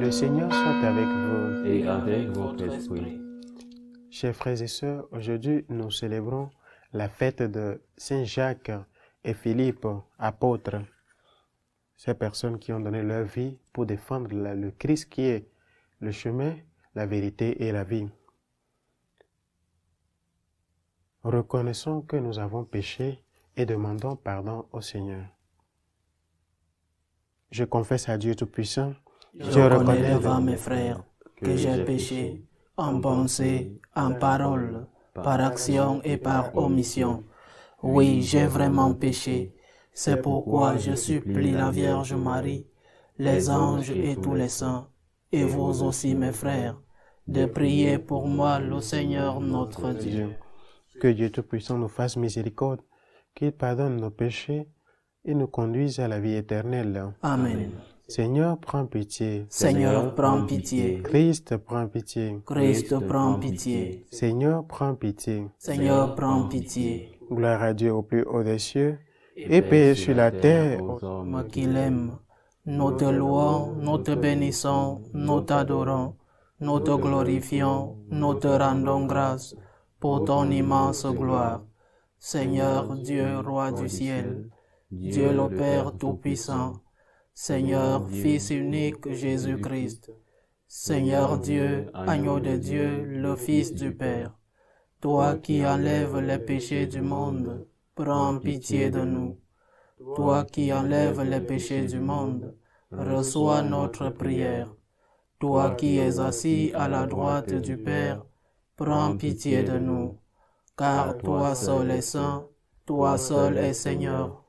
Le Seigneur soit avec vous. Et avec votre esprit. Chers frères et sœurs, aujourd'hui nous célébrons la fête de Saint Jacques et Philippe, apôtres. Ces personnes qui ont donné leur vie pour défendre le Christ qui est le chemin, la vérité et la vie. Reconnaissons que nous avons péché et demandons pardon au Seigneur. Je confesse à Dieu Tout-Puissant. Je reconnais devant mes frères que j'ai péché en pensée, en parole, par action et par omission. Oui, j'ai vraiment péché. C'est pourquoi je supplie la Vierge Marie, les anges et tous les saints, et vous aussi mes frères, de prier pour moi le Seigneur notre Dieu. Que Dieu Tout-Puissant nous fasse miséricorde, qu'il pardonne nos péchés et nous conduise à la vie éternelle. Amen. Seigneur, prends pitié. Seigneur, prends pitié. Christ, prends pitié. Christ, prends pitié. Seigneur, prends pitié. Seigneur, prends pitié. Gloire à Dieu au plus haut des cieux, et paix sur la terre. aux hommes Moi qui l'aime, nous te louons, nous te bénissons, nous t'adorons, nous te glorifions, nous te rendons grâce pour ton immense gloire. Seigneur Dieu, roi du ciel, Dieu le Père Tout-Puissant, Seigneur Fils unique Jésus-Christ, Seigneur Dieu, agneau de Dieu, le Fils du Père, toi qui enlèves les péchés du monde, prends pitié de nous. Toi qui enlèves les péchés du monde, reçois notre prière. Toi qui es assis à la droite du Père, prends pitié de nous. Car toi seul es saint, toi seul es Seigneur,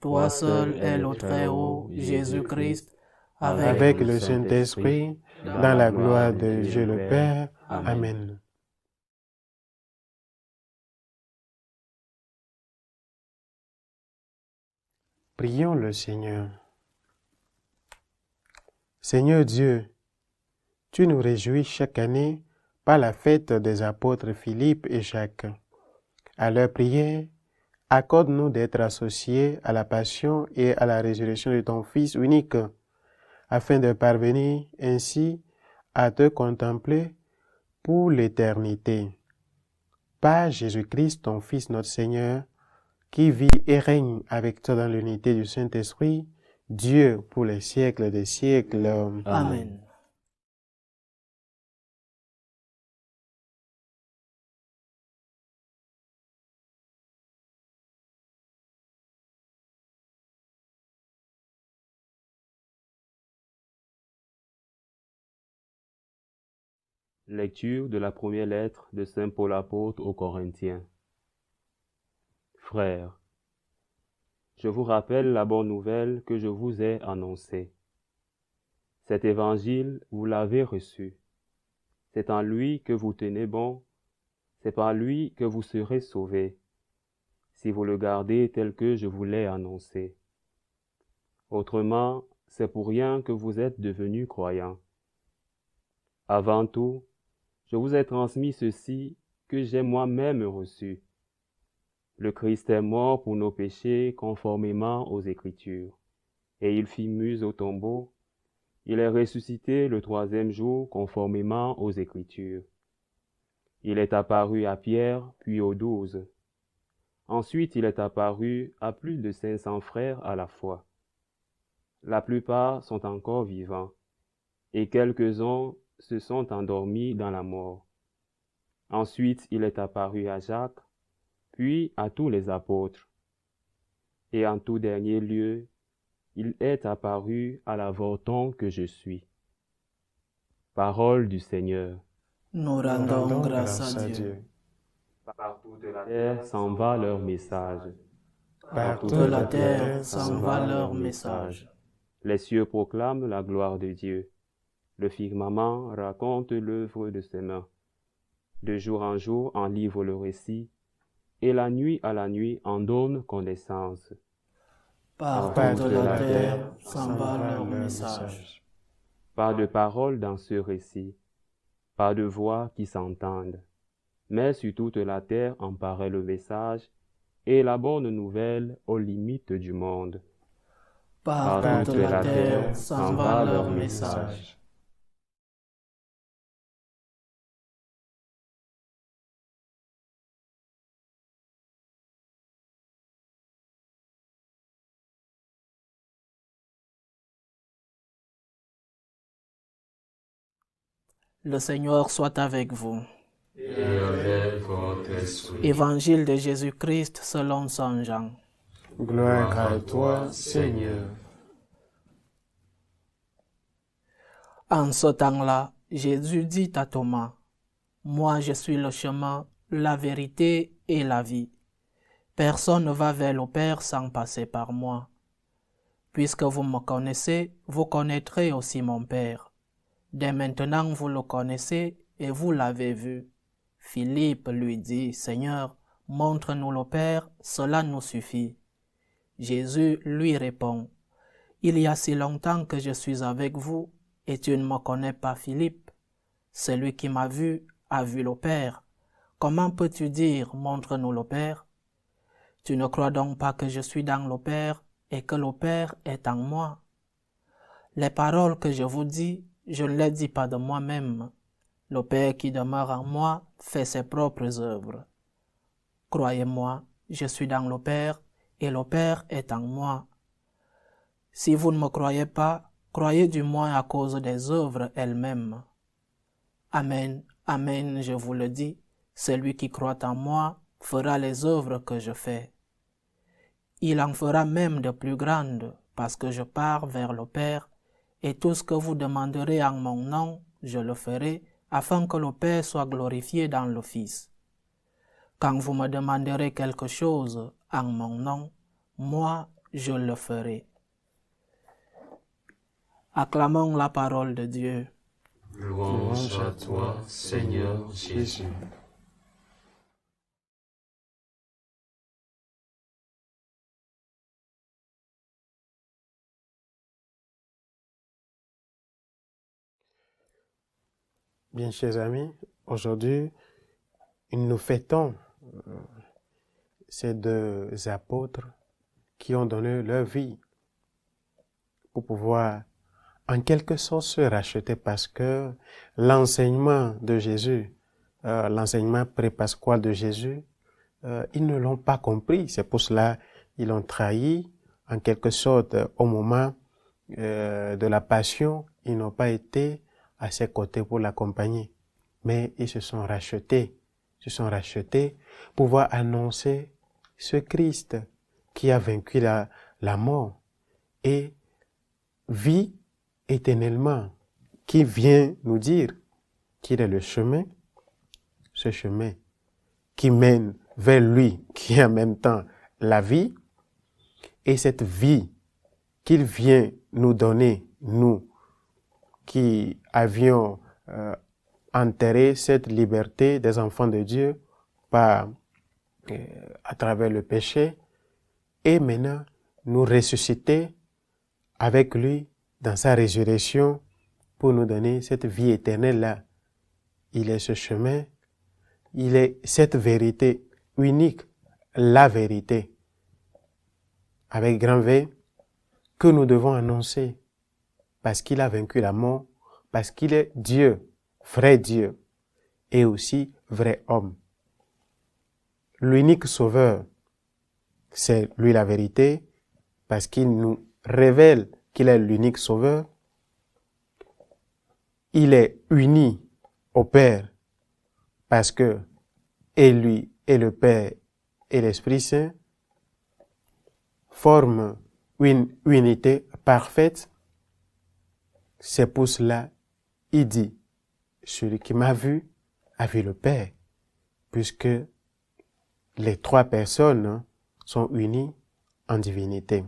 toi seul es le Très-Haut, Jésus-Christ, Avec le Saint-Esprit, dans la gloire de Dieu le Père. Amen. Prions le Seigneur. Seigneur Dieu, tu nous réjouis chaque année par la fête des apôtres Philippe et Jacques. À leur prière, accorde-nous d'être associés à la passion et à la résurrection de ton Fils unique, afin de parvenir ainsi à te contempler pour l'éternité. Par Jésus-Christ, ton Fils notre Seigneur, qui vit et règne avec toi dans l'unité du Saint-Esprit, Dieu pour les siècles des siècles. Amen. Lecture de la première lettre de Saint Paul apôtre aux Corinthiens. Frères, je vous rappelle la bonne nouvelle que je vous ai annoncée. Cet évangile, vous l'avez reçu. C'est en lui que vous tenez bon, c'est par lui que vous serez sauvés, si vous le gardez tel que je vous l'ai annoncé. Autrement, c'est pour rien que vous êtes devenus croyants. Avant tout, je vous ai transmis ceci que j'ai moi-même reçu. Le Christ est mort pour nos péchés conformément aux Écritures, et il fut mis au tombeau. Il est ressuscité le troisième jour conformément aux Écritures. Il est apparu à Pierre, puis aux 12. Ensuite, il est apparu à plus de 500 frères à la fois. La plupart sont encore vivants, et quelques-uns se sont endormis dans la mort. Ensuite, il est apparu à Jacques, puis à tous les apôtres. Et en tout dernier lieu, il est apparu à l'avorton que je suis. Parole du Seigneur. Nous rendons grâce à Dieu. Par toute la terre s'en va leur message. Par Toute la terre s'en va leur message. Les cieux proclament la gloire de Dieu. Le firmament raconte l'œuvre de ses mains. De jour en jour en livre le récit, et la nuit à la nuit en donne connaissance. Par toute la terre s'en va leur message. Pas de parole dans ce récit, pas de voix qui s'entendent, mais sur toute la terre en paraît le message et la bonne nouvelle aux limites du monde. Par toute la terre s'en va leur message. Le Seigneur soit avec vous. Et avec votre esprit. Évangile de Jésus-Christ selon Saint Jean. Gloire à toi, Seigneur. En ce temps-là, Jésus dit à Thomas, « Moi je suis le chemin, la vérité et la vie. Personne ne va vers le Père sans passer par moi. Puisque vous me connaissez, vous connaîtrez aussi mon Père. Dès maintenant vous le connaissez et vous l'avez vu. » Philippe lui dit, « Seigneur, montre-nous le Père, cela nous suffit. » Jésus lui répond, « Il y a si longtemps que je suis avec vous, et tu ne me connais pas, Philippe. Celui qui m'a vu a vu le Père. Comment peux-tu dire, montre-nous le Père? Tu ne crois donc pas que je suis dans le Père et que le Père est en moi? Les paroles que je vous dis, je ne les dis pas de moi-même. Le Père qui demeure en moi fait ses propres œuvres. Croyez-moi, je suis dans le Père et le Père est en moi. Si vous ne me croyez pas, croyez du moins à cause des œuvres elles-mêmes. Amen, amen, je vous le dis, celui qui croit en moi fera les œuvres que je fais. Il en fera même de plus grandes, parce que je pars vers le Père, et tout ce que vous demanderez en mon nom, je le ferai, afin que le Père soit glorifié dans le Fils. Quand vous me demanderez quelque chose en mon nom, moi, je le ferai. Acclamons la parole de Dieu. Louange à toi, Seigneur Jésus. Bien, chers amis, aujourd'hui, nous fêtons ces deux apôtres qui ont donné leur vie pour pouvoir en quelque sorte se racheter, parce que l'enseignement de Jésus, l'enseignement pré-pascal de Jésus, ils ne l'ont pas compris. C'est pour cela qu'ils l'ont trahi. En quelque sorte, au moment de la passion, ils n'ont pas été à ses côtés pour l'accompagner. Mais ils se sont rachetés pour pouvoir annoncer ce Christ qui a vaincu la mort et vit éternellement, qui vient nous dire qu'il est le chemin, ce chemin qui mène vers lui, qui est en même temps la vie, et cette vie qu'il vient nous donner, nous qui avions enterré cette liberté des enfants de Dieu à travers le péché, et maintenant nous ressusciter avec lui dans sa résurrection pour nous donner cette vie éternelle-là. Il est ce chemin, il est cette vérité unique, la vérité, avec grand V, que nous devons annoncer, parce qu'il a vaincu la mort, parce qu'il est Dieu, vrai Dieu, et aussi vrai homme. L'unique sauveur, c'est lui la vérité, parce qu'il nous révèle qu'il est l'unique sauveur. Il est uni au Père, parce que et lui, et le Père, et l'Esprit Saint forment une unité parfaite. C'est pour cela, il dit, celui qui m'a vu a vu le Père, puisque les trois personnes sont unies en divinité.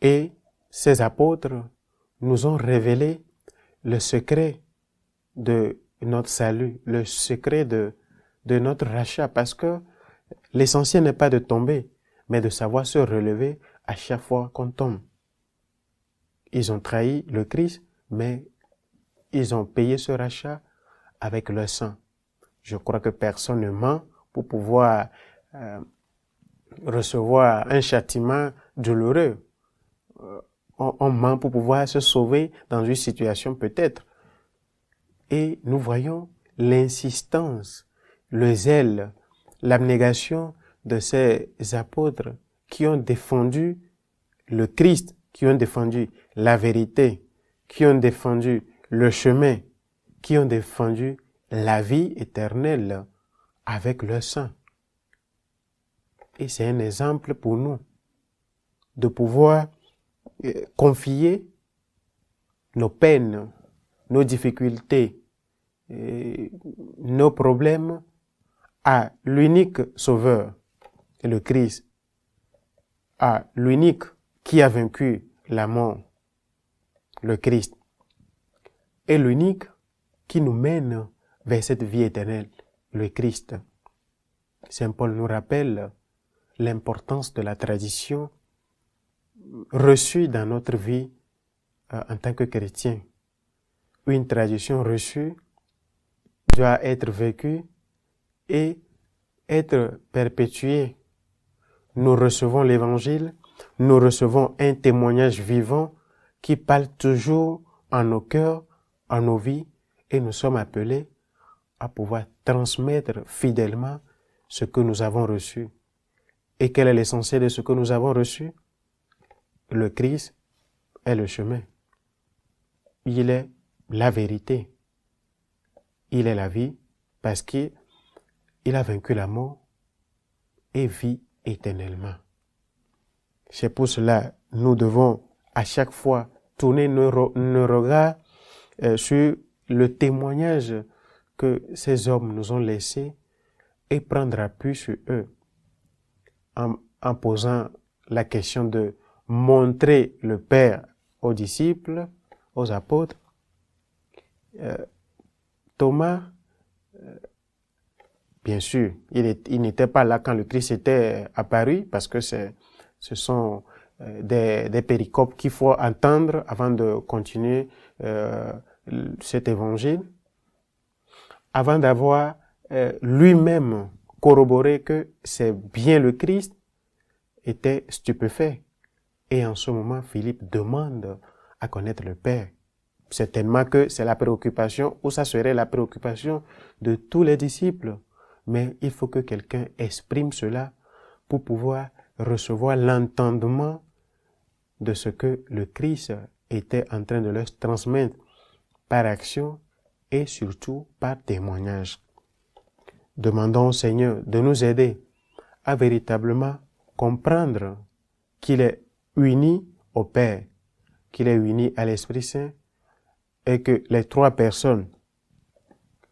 Et ces apôtres nous ont révélé le secret de notre salut, le secret de notre rachat, parce que l'essentiel n'est pas de tomber, mais de savoir se relever à chaque fois qu'on tombe. Ils ont trahi le Christ, mais ils ont payé ce rachat avec leur sang. Je crois que personne ne ment pour pouvoir recevoir un châtiment douloureux. On ment pour pouvoir se sauver dans une situation peut-être. Et nous voyons l'insistance, le zèle, l'abnégation de ces apôtres qui ont défendu le Christ, qui ont défendu la vérité, qui ont défendu le chemin, qui ont défendu la vie éternelle avec leur sang. Et c'est un exemple pour nous de pouvoir confier nos peines, nos difficultés, nos problèmes à l'unique Sauveur, le Christ, à l'unique qui a vaincu la mort, le Christ, et l'unique qui nous mène vers cette vie éternelle, le Christ. Saint Paul nous rappelle l'importance de la tradition reçue dans notre vie en tant que chrétien. Une tradition reçue doit être vécue et être perpétuée. Nous recevons l'Évangile, nous recevons un témoignage vivant qui parle toujours en nos cœurs, en nos vies, et nous sommes appelés à pouvoir transmettre fidèlement ce que nous avons reçu. Et quel est l'essentiel de ce que nous avons reçu? Le Christ est le chemin. Il est la vérité. Il est la vie parce qu'il a vaincu la mort et vit éternellement. C'est pour cela que nous devons à chaque fois tourner nos regards sur le témoignage que ces hommes nous ont laissé et prendre appui sur eux en posant la question de montrer le Père aux disciples, aux apôtres. Thomas, bien sûr, il n'était pas là quand le Christ était apparu parce que ce sont des péricopes qu'il faut entendre avant de continuer cet évangile, avant d'avoir lui-même corroboré que c'est bien le Christ, était stupéfait. Et en ce moment, Philippe demande à connaître le Père. Certainement que c'est la préoccupation, ou ça serait la préoccupation de tous les disciples. Mais il faut que quelqu'un exprime cela pour pouvoir recevoir l'entendement de ce que le Christ était en train de leur transmettre par action et surtout par témoignage. Demandons au Seigneur de nous aider à véritablement comprendre qu'il est uni au Père, qu'il est uni à l'Esprit Saint et que les trois personnes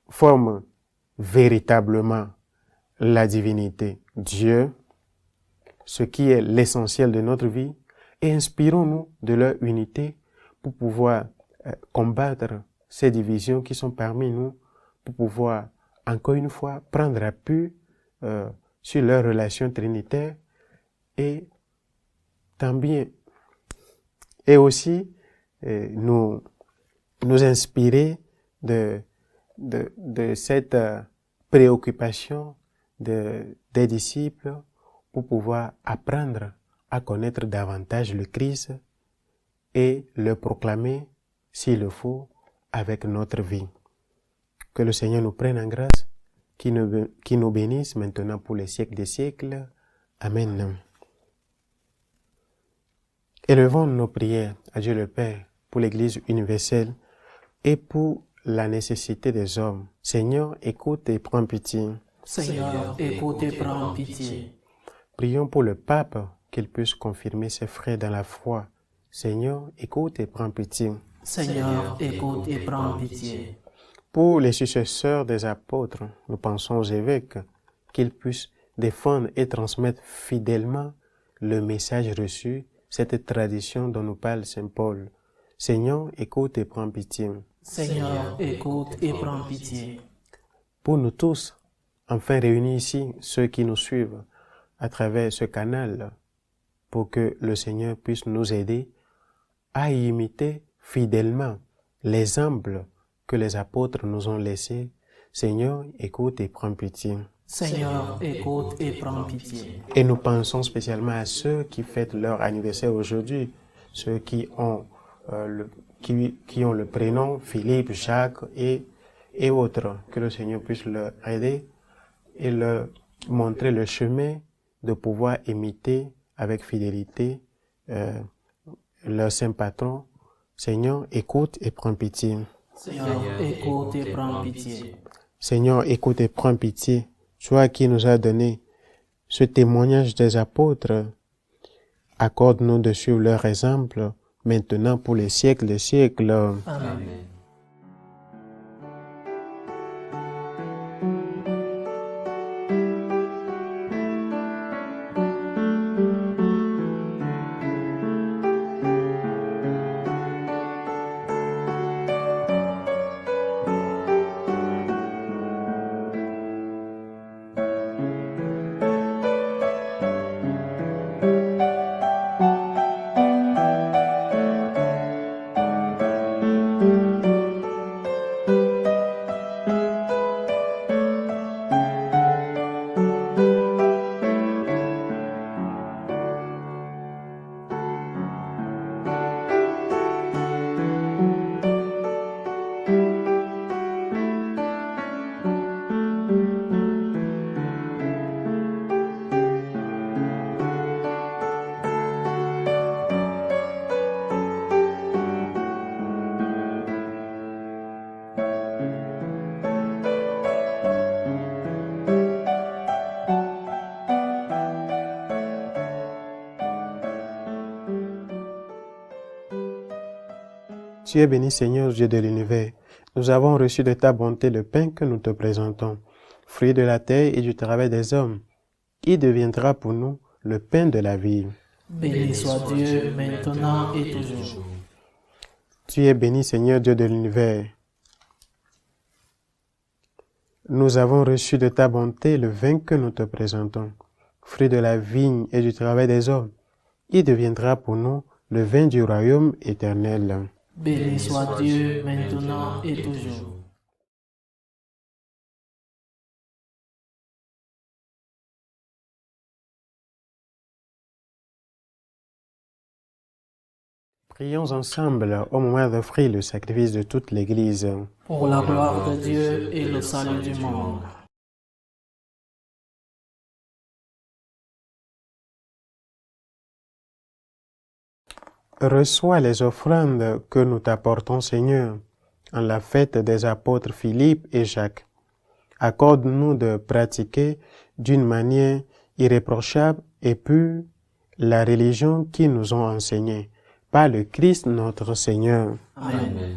forment véritablement la divinité, Dieu, ce qui est l'essentiel de notre vie, et inspirons-nous de leur unité pour pouvoir combattre ces divisions qui sont parmi nous, pour pouvoir, encore une fois, prendre appui sur leur relation trinitaire et aussi nous inspirer de cette préoccupation des disciples pour pouvoir apprendre à connaître davantage le Christ et le proclamer, s'il le faut, avec notre vie. Que le Seigneur nous prenne en grâce, qui nous bénisse maintenant pour les siècles des siècles. Amen. Élevons nos prières à Dieu le Père pour l'Église universelle et pour la nécessité des hommes. Seigneur, écoute et prends pitié. Seigneur, écoute et prends pitié. Prions pour le pape, qu'il puisse confirmer ses frères dans la foi. Seigneur, écoute et prends pitié. Seigneur, écoute et prends pitié. Pour les successeurs des apôtres, nous pensons aux évêques, qu'ils puissent défendre et transmettre fidèlement le message reçu, cette tradition dont nous parle Saint Paul. Seigneur, écoute et prends pitié. Seigneur, écoute et prends pitié. Pour nous tous, enfin réunis ici, ceux qui nous suivent à travers ce canal, pour que le Seigneur puisse nous aider à imiter fidèlement l'exemple que les apôtres nous ont laissé. Seigneur, écoute et prends pitié. Seigneur, écoute et prends pitié. Et nous pensons spécialement à ceux qui fêtent leur anniversaire aujourd'hui, ceux qui ont le prénom Philippe, Jacques et autres. Que le Seigneur puisse leur aider et leur montrer le chemin de pouvoir imiter avec fidélité leur saint patron. Seigneur, écoute et prends pitié. Seigneur, écoute et prends pitié. Seigneur, écoute et prends pitié. Toi qui nous as donné ce témoignage des apôtres, accorde-nous de suivre leur exemple, maintenant pour les siècles des siècles. Amen. Tu es béni, Seigneur, Dieu de l'univers. Nous avons reçu de ta bonté le pain que nous te présentons, fruit de la terre et du travail des hommes, qui deviendra pour nous le pain de la vie. Béni soit Dieu, maintenant et toujours. Tu es béni, Seigneur, Dieu de l'univers. Nous avons reçu de ta bonté le vin que nous te présentons, fruit de la vigne et du travail des hommes, qui deviendra pour nous le vin du royaume éternel. Béni soit Dieu, maintenant et toujours. Prions ensemble au moment d'offrir le sacrifice de toute l'Église. Pour la gloire de Dieu et le salut du monde. Reçois les offrandes que nous t'apportons, Seigneur, en la fête des apôtres Philippe et Jacques. Accorde-nous de pratiquer d'une manière irréprochable et pure la religion qu'ils nous ont enseignée, par le Christ notre Seigneur. Amen.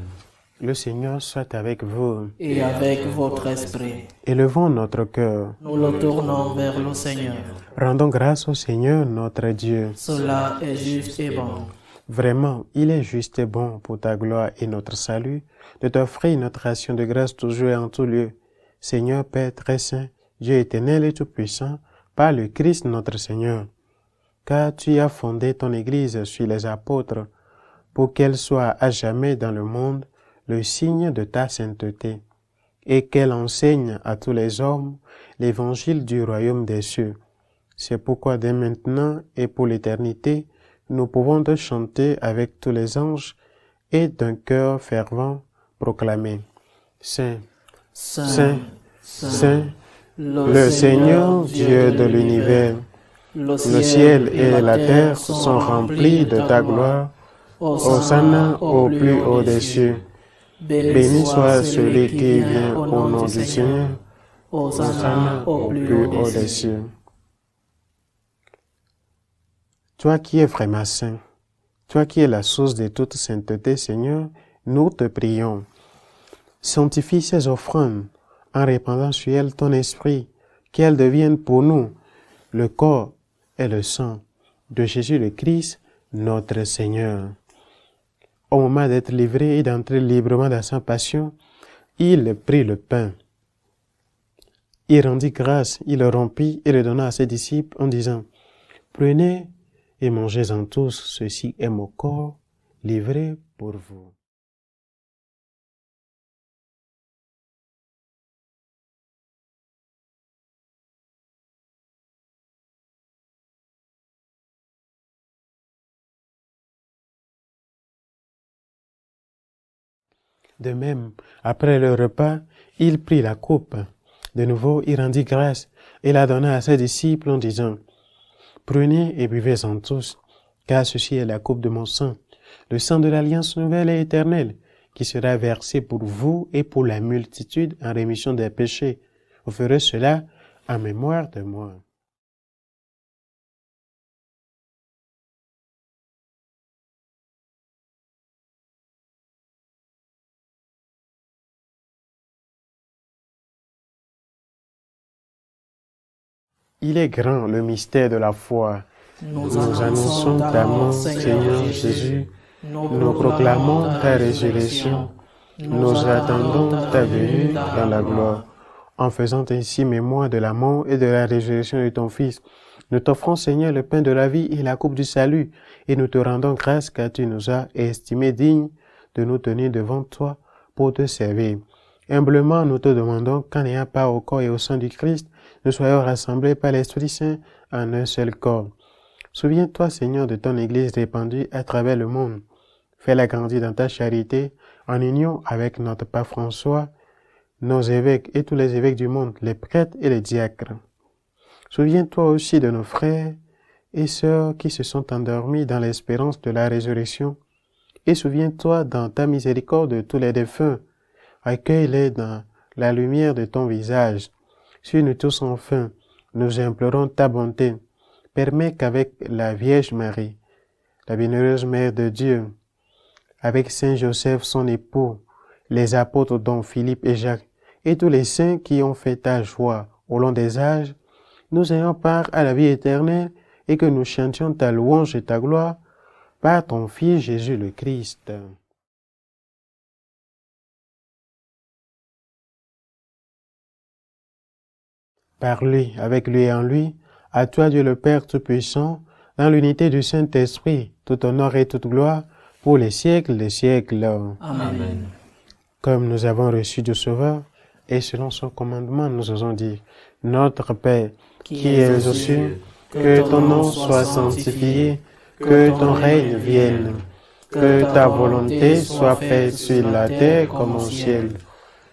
Le Seigneur soit avec vous. Et avec votre esprit. Élevons notre cœur. Nous le tournons vers le Seigneur. Rendons grâce au Seigneur notre Dieu. Cela est juste et bon. Vraiment, il est juste et bon pour ta gloire et notre salut de t'offrir notre ration de grâce toujours et en tout lieu. Seigneur Père très saint, Dieu éternel et tout-puissant, par le Christ notre Seigneur. Car tu as fondé ton Église sur les apôtres, pour qu'elle soit à jamais dans le monde le signe de ta sainteté, et qu'elle enseigne à tous les hommes l'évangile du royaume des cieux. C'est pourquoi dès maintenant et pour l'éternité, nous pouvons te chanter avec tous les anges et d'un cœur fervent proclamer: Saint, Saint, Saint, le Seigneur Dieu de l'univers. Le ciel et la terre sont remplis de ta gloire. Hosanna au plus haut des cieux. Béni soit celui qui vient au nom du Seigneur. Hosanna au plus haut des cieux. Toi qui es vraiment saint, toi qui es la source de toute sainteté, Seigneur, nous te prions. Sanctifie ces offrandes en répandant sur elles ton esprit, qu'elles deviennent pour nous le corps et le sang de Jésus le Christ, notre Seigneur. Au moment d'être livré et d'entrer librement dans sa passion, il prit le pain. Il rendit grâce, il le rompit et le donna à ses disciples en disant: Prenez et mangez-en tous, ceci est mon corps livré pour vous. De même, après le repas, il prit la coupe. De nouveau, il rendit grâce et la donna à ses disciples en disant: Prenez et buvez-en tous, car ceci est la coupe de mon sang, le sang de l'alliance nouvelle et éternelle, qui sera versé pour vous et pour la multitude en rémission des péchés. Vous ferez cela en mémoire de moi. Il est grand le mystère de la foi. Nous annonçons ta mort, Seigneur Jésus. Nous proclamons ta résurrection. Nous attendons ta venue dans la gloire. En faisant ainsi mémoire de la mort et de la résurrection de ton Fils, nous t'offrons, Seigneur, le pain de la vie et la coupe du salut, et nous te rendons grâce car tu nous as estimés dignes de nous tenir devant toi pour te servir. Humblement, nous te demandons qu'en ayant part au corps et au sang du Christ, nous soyons rassemblés par l'Esprit Saint en un seul corps. Souviens-toi, Seigneur, de ton Église répandue à travers le monde. Fais-la grandir dans ta charité, en union avec notre Pape François, nos évêques et tous les évêques du monde, les prêtres et les diacres. Souviens-toi aussi de nos frères et sœurs qui se sont endormis dans l'espérance de la résurrection, et souviens-toi dans ta miséricorde de tous les défunts. Accueille-les dans la lumière de ton visage. Suis-nous tous enfin, nous implorons ta bonté. Permets qu'avec la Vierge Marie, la bienheureuse Mère de Dieu, avec Saint Joseph son époux, les apôtres dont Philippe et Jacques, et tous les saints qui ont fait ta joie au long des âges, nous ayons part à la vie éternelle et que nous chantions ta louange et ta gloire par ton Fils Jésus le Christ. Par lui, avec lui et en lui, à toi Dieu le Père Tout-Puissant, dans l'unité du Saint-Esprit, tout honneur et toute gloire, pour les siècles des siècles. Amen. Comme nous avons reçu du Sauveur, et selon son commandement, nous osons dire, Notre Père, qui es aux cieux, que ton nom soit sanctifié, que ton règne vienne, que ta volonté soit faite sur la terre comme au ciel.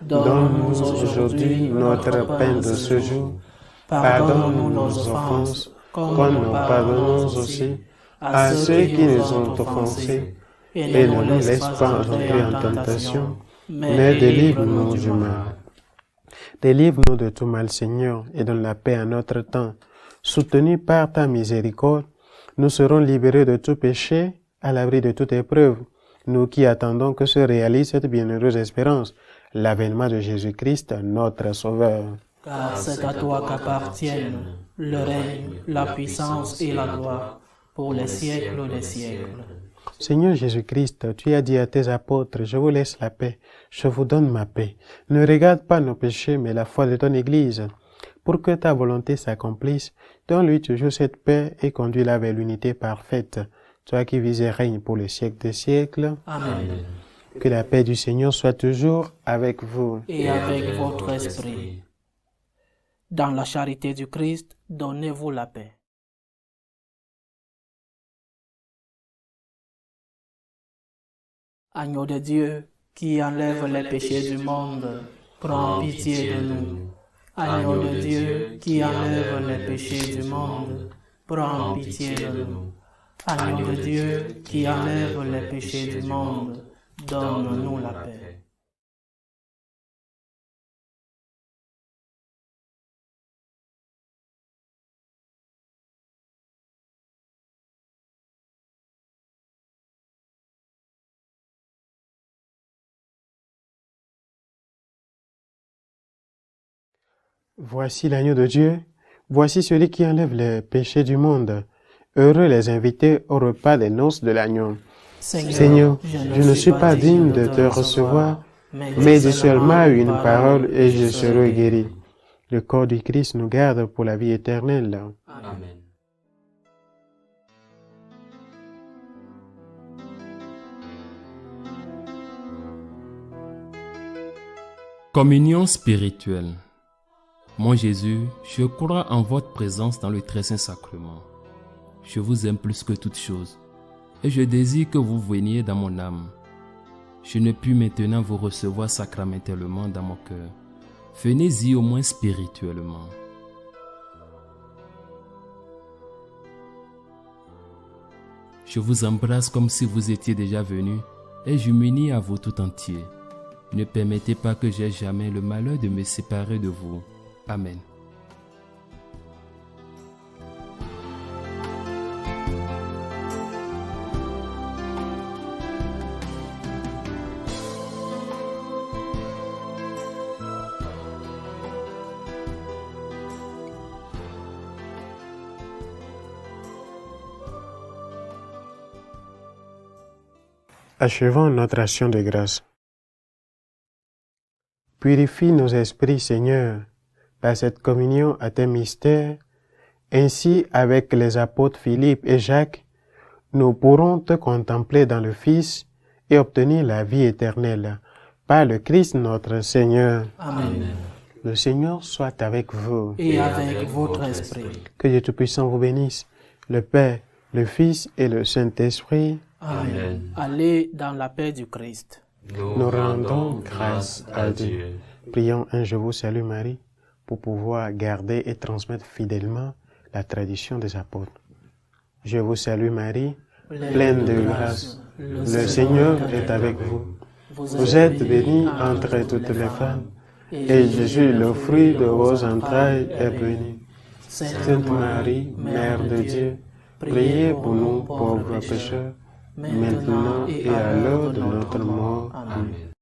Donne-nous aujourd'hui notre pain de ce jour. Pardonne-nous nos offenses, comme nous pardonnons aussi à ceux qui nous ont offensés. Et ne nous laisse pas entrer en tentation, mais délivre-nous du mal. Délivre-nous de tout mal, Seigneur, et donne la paix à notre temps. Soutenus par ta miséricorde, nous serons libérés de tout péché, à l'abri de toute épreuve, nous qui attendons que se réalise cette bienheureuse espérance, l'avènement de Jésus-Christ, notre Sauveur. Car c'est à toi qu'appartiennent le règne, la puissance et la gloire, pour les siècles des siècles. Seigneur Jésus-Christ, tu as dit à tes apôtres, je vous laisse la paix, je vous donne ma paix. Ne regarde pas nos péchés, mais la foi de ton Église. Pour que ta volonté s'accomplisse, donne-lui toujours cette paix et conduis-la vers l'unité parfaite. Toi qui vis et règnes pour les siècles des siècles. Amen. Que la paix du Seigneur soit toujours avec vous. Et avec votre esprit. Dans la charité du Christ, donnez-vous la paix. Agneau de Dieu, qui enlève les péchés du monde, prends pitié de nous. Agneau de Dieu, qui enlève les péchés du monde, prends pitié de nous. Agneau de Dieu, qui enlève les péchés du monde, donne-nous la paix. Voici l'agneau de Dieu, voici celui qui enlève les péchés du monde. Heureux les invités au repas des noces de l'agneau. Seigneur, je ne suis pas digne de te recevoir, mais dis seulement une parole et je serai guéri. Le corps du Christ nous garde pour la vie éternelle. Amen. Communion spirituelle. Mon Jésus, je crois en votre présence dans le très saint sacrement. Je vous aime plus que toute chose, et je désire que vous veniez dans mon âme. Je ne puis maintenant vous recevoir sacramentellement dans mon cœur. Venez-y au moins spirituellement. Je vous embrasse comme si vous étiez déjà venu, et je m'unis à vous tout entier. Ne permettez pas que j'aie jamais le malheur de me séparer de vous. Amen. Achevons notre action de grâce. Purifie nos esprits, Seigneur, par cette communion à tes mystères. Ainsi, avec les apôtres Philippe et Jacques, nous pourrons te contempler dans le Fils et obtenir la vie éternelle. Par le Christ notre Seigneur. Amen. Le Seigneur soit avec vous. Et avec votre esprit. Que Dieu Tout-Puissant vous bénisse, le Père, le Fils et le Saint-Esprit. Amen. Allez dans la paix du Christ. Nous rendons grâce à Dieu. Prions un Je vous salue Marie pour pouvoir garder et transmettre fidèlement la tradition des apôtres. Je vous salue Marie, pleine de grâce. Le Seigneur est avec vous. Vous êtes bénie entre toutes les femmes, et Jésus, le fruit de vos entrailles, est béni. Sainte Marie, Mère de Dieu, priez pour nous pauvres pécheurs, maintenant et à l'heure de notre mort. Amen.